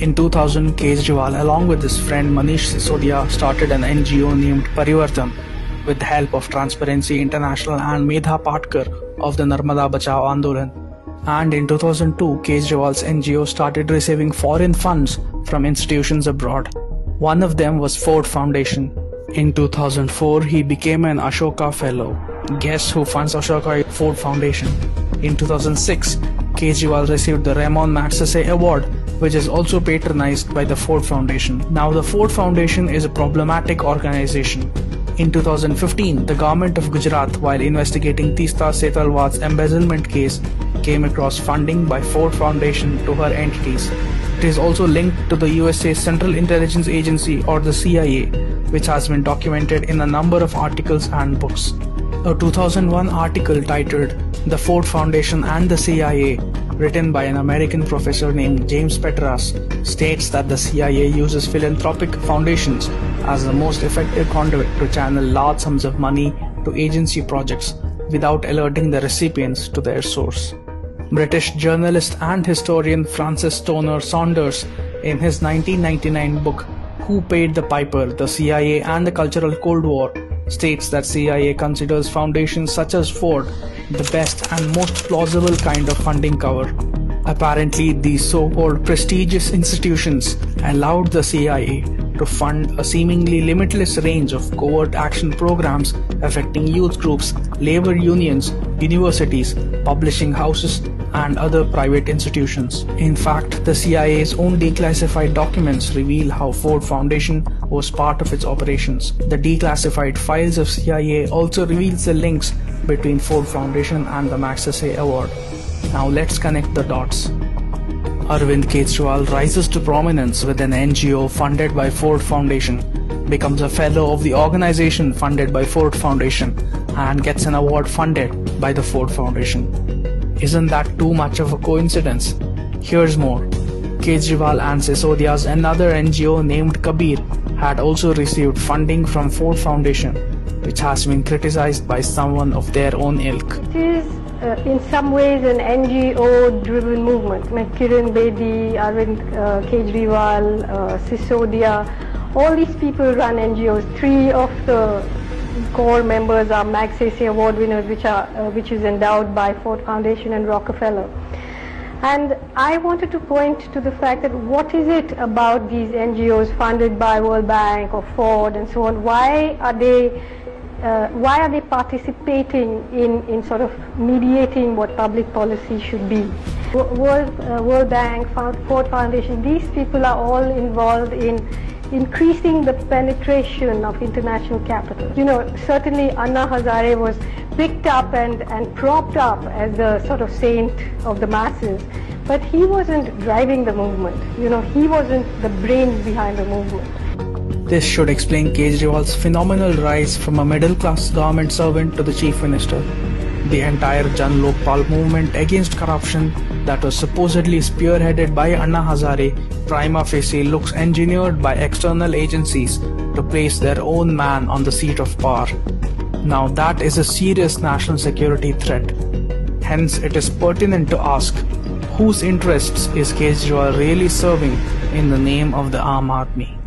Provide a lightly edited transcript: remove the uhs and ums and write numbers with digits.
In 2000, Kejriwal, along with his friend Manish Sisodia, started an NGO named Parivartan with the help of Transparency International and Medha Patkar of the Narmada Bachao Andolan. And in 2002, Kejriwal's NGO started receiving foreign funds from institutions abroad. One of them was Ford Foundation. In 2004, he became an Ashoka Fellow. Guess who funds Ashoka? Ford Foundation. In 2006, Kejriwal received the Ramon Magsaysay Award, which is also patronized by the Ford Foundation. Now, the Ford Foundation is a problematic organization. In 2015, the government of Gujarat, while investigating Teesta Setalwad's embezzlement case, came across funding by Ford Foundation to her entities. It is also linked to the USA's Central Intelligence Agency, or the CIA, which has been documented in a number of articles and books. A 2001 article titled "The Ford Foundation and the CIA," written by an American professor named James Petras, states that the CIA uses philanthropic foundations as the most effective conduit to channel large sums of money to agency projects without alerting the recipients to their source. British journalist and historian Francis Stoner Saunders, in his 1999 book Who Paid the Piper? The CIA and the Cultural Cold War, states that CIA considers foundations such as Ford the best and most plausible kind of funding cover. Apparently, these so-called prestigious institutions allowed the CIA to fund a seemingly limitless range of covert action programs affecting youth groups, labor unions, universities, publishing houses, and other private institutions. In fact, the CIA's own declassified documents reveal how Ford Foundation was part of its operations. The declassified files of CIA also reveals the links between Ford Foundation and the Magsaysay Award. Now let's connect the dots. Arvind Kejriwal rises to prominence with an NGO funded by Ford Foundation, becomes a fellow of the organization funded by Ford Foundation, and gets an award funded by the Ford Foundation. Isn't that too much of a coincidence? Here's more. Kejriwal and Sisodia's another NGO named Kabir had also received funding from Ford Foundation, which has been criticized by someone of their own ilk. It is in some ways an NGO-driven movement. Kiran Bedi, Arvind Kejriwal, Sisodia, all these people run NGOs. 3 of the core members are Magsaysay Award winners, which is endowed by Ford Foundation and Rockefeller. And I wanted to point to the fact that what is it about these NGOs funded by World Bank or Ford and so on? Why are they participating in sort of mediating what public policy should be? World Bank, Ford Foundation, these people are all involved in increasing the penetration of international capital. You know, certainly Anna Hazare was picked up and propped up as the sort of saint of the masses, but he wasn't driving the movement. You know, he wasn't the brains behind the movement. This should explain Kejriwal's phenomenal rise from a middle-class government servant to the chief minister. The entire Jan Lokpal movement against corruption that was supposedly spearheaded by Anna Hazare prima facie looks engineered by external agencies to place their own man on the seat of power. Now that is a serious national security threat. Hence, it is pertinent to ask, whose interests is Kejriwal really serving in the name of the Aam Aadmi?